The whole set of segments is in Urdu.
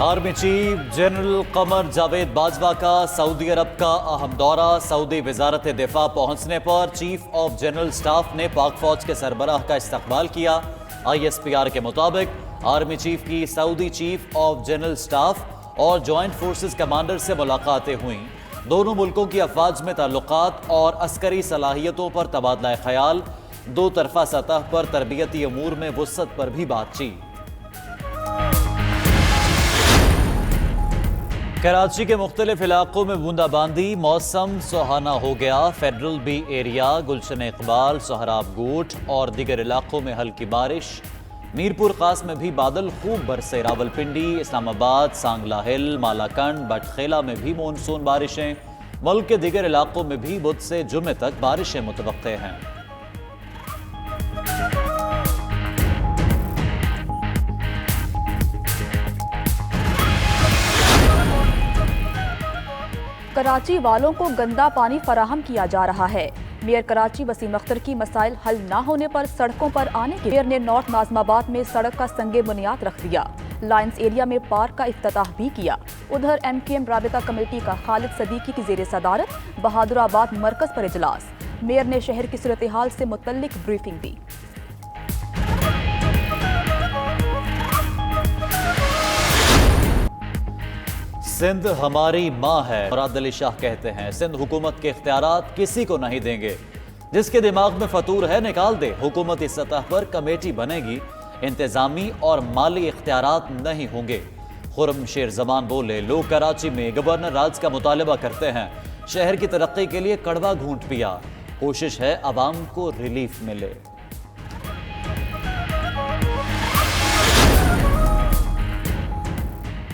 Army chief general Qamar Javed Bajwa کا سعودی عرب کا اہم دورہ۔ سعودی وزارت دفاع پہنچنے پر چیف آف جنرل سٹاف نے پاک فوج کے سربراہ کا استقبال کیا۔ ISPR کے مطابق آرمی چیف کی سعودی چیف آف جنرل سٹاف اور جوائنٹ فورسز کمانڈر سے ملاقاتیں ہوئیں۔ دونوں ملکوں کی افواج میں تعلقات اور عسکری صلاحیتوں پر تبادلہ خیال، دو طرفہ سطح پر تربیتی امور میں وسعت پر بھی بات چیت۔ کراچی کے مختلف علاقوں میں بوندا باندی، موسم سہانا ہو گیا۔ Federal be area, Gulshan Iqbal, Sohrab گوٹ اور دیگر علاقوں میں ہلکی بارش۔ میرپور خاص میں بھی بادل خوب برسے۔ راولپنڈی، اسلام آباد، سانگلہ ہل، مالاکنڈ، بٹخیلہ میں بھی مونسون بارشیں۔ ملک کے دیگر علاقوں میں بھی بدھ سے جمعے تک بارشیں متوقع ہیں۔ کراچی والوں کو گندا پانی فراہم کیا جا رہا ہے۔ میئر کراچی وسیم اختر کی مسائل حل نہ ہونے پر سڑکوں پر آنے کے میئر نے نارتھ ناظم آباد میں سڑک کا سنگ بنیاد رکھ دیا۔ لائنز ایریا میں پارک کا افتتاح بھی کیا۔ ادھر MQM رابطہ کمیٹی کا خالد صدیقی کی زیر صدارت بہادر آباد مرکز پر اجلاس۔ میئر نے شہر کی صورتحال سے متعلق بریفنگ دی۔ سندھ ہماری ماں ہے، مراد علی شاہ کہتے ہیں۔ سندھ حکومت کے اختیارات کسی کو نہیں دیں گے، جس کے دماغ میں فطور ہے نکال دے۔ حکومتی سطح پر کمیٹی بنے گی، انتظامی اور مالی اختیارات نہیں ہوں گے۔ خرم شیر زمان بولے، لوگ کراچی میں گورنر راج کا مطالبہ کرتے ہیں، شہر کی ترقی کے لیے کڑوا گھونٹ پیا، کوشش ہے عوام کو ریلیف ملے۔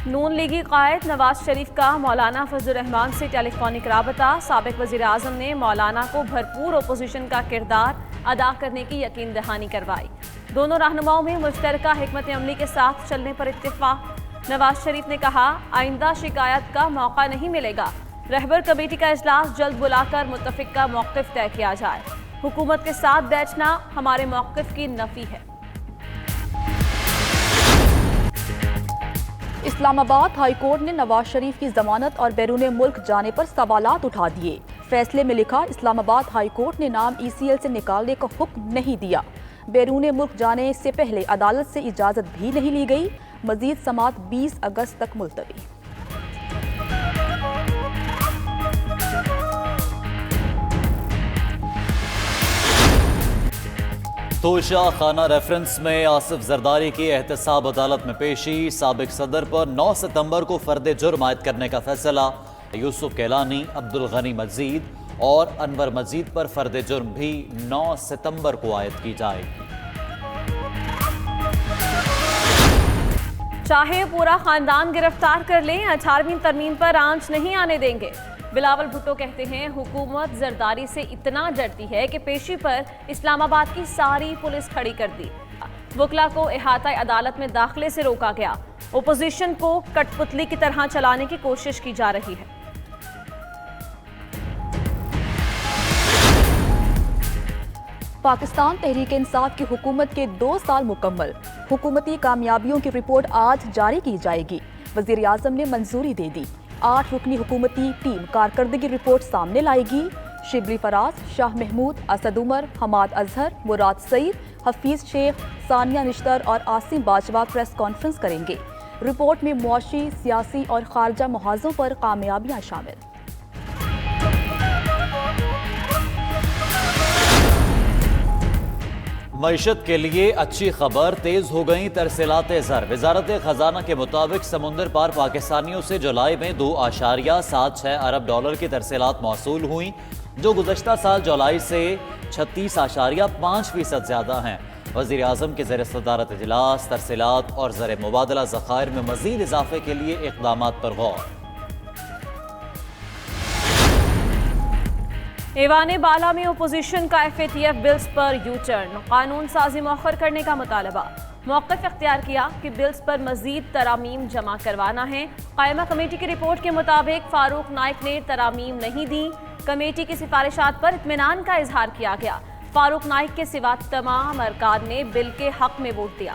نون لیگی قائد نواز شریف کا مولانا فضل الرحمان سے ٹیلی فونک رابطہ۔ سابق وزیر اعظم نے مولانا کو بھرپور اپوزیشن کا کردار ادا کرنے کی یقین دہانی کروائی۔ دونوں رہنماؤں میں مشترکہ حکمت عملی کے ساتھ چلنے پر اتفاق۔ نواز شریف نے کہا، آئندہ شکایت کا موقع نہیں ملے گا۔ رہبر کمیٹی کا اجلاس جلد بلا کر متفق کا موقف طے کیا جائے۔ حکومت کے ساتھ بیٹھنا ہمارے موقف کی نفی ہے۔ اسلام آباد ہائی کورٹ نے نواز شریف کی ضمانت اور بیرون ملک جانے پر سوالات اٹھا دیے۔ فیصلے میں لکھا، اسلام آباد ہائی کورٹ نے نام ECL سے نکالنے کا حکم نہیں دیا۔ بیرون ملک جانے سے پہلے عدالت سے اجازت بھی نہیں لی گئی۔ مزید سماعت 20 اگست تک ملتوی۔ توشہ خانہ ریفرنس میں آصف زرداری کی احتساب عدالت میں پیشی۔ سابق صدر پر 9 ستمبر کو فرد جرم عائد کرنے کا فیصلہ۔ یوسف کیلانی، عبدالغنی مزید اور انور مزید پر فرد جرم بھی 9 ستمبر کو عائد کی جائے گی۔ چاہے پورا خاندان گرفتار کر لیں، 18ویں ترمیم پر آنچ نہیں آنے دیں گے۔ بلاول بھٹو کہتے ہیں، حکومت زرداری سے اتنا ڈرتی ہے کہ پیشی پر اسلام آباد کی ساری پولیس کھڑی کر دی۔ وکلا کو احاطہ عدالت میں داخلے سے روکا گیا۔ اپوزیشن کو کٹ پتلی کی طرح چلانے کی کوشش کی جا رہی ہے۔ پاکستان تحریک انصاف کی حکومت کے 2 سال مکمل۔ حکومتی کامیابیوں کی رپورٹ آج جاری کی جائے گی۔ وزیر اعظم نے منظوری دے دی۔ 8 رکنی حکومتی ٹیم کارکردگی رپورٹ سامنے لائے گی۔ شبلی فراز، شاہ محمود، اسد عمر، حماد اظہر، مراد سعید، حفیظ شیخ، ثانیہ نشتر اور عاصم باجوہ پریس کانفرنس کریں گے۔ رپورٹ میں معاشی، سیاسی اور خارجہ محاذوں پر کامیابیاں شامل۔ معیشت کے لیے اچھی خبر، تیز ہو گئیں ترسیلات زر۔ وزارت خزانہ کے مطابق سمندر پار پاکستانیوں سے جولائی میں 2.76 ارب ڈالر کی ترسیلات موصول ہوئیں، جو گزشتہ سال جولائی سے 36.5% زیادہ ہیں۔ وزیر اعظم کے زیر صدارت اجلاس ترسیلات اور زر مبادلہ ذخائر میں مزید اضافے کے لیے اقدامات پر غور۔ ایوان بالا میں اپوزیشن کا FATF bills per you turn. قانون سازی مؤخر کرنے کا مطالبہ۔ موقف اختیار کیا کہ بلز پر مزید ترامیم جمع کروانا ہے۔ قائمہ کمیٹی کی رپورٹ کے مطابق فاروق نائک نے ترامیم نہیں دی۔ کمیٹی کی سفارشات پر اطمینان کا اظہار کیا گیا۔ فاروق نائک کے سوا تمام ارکان نے بل کے حق میں ووٹ دیا۔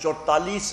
44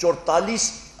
44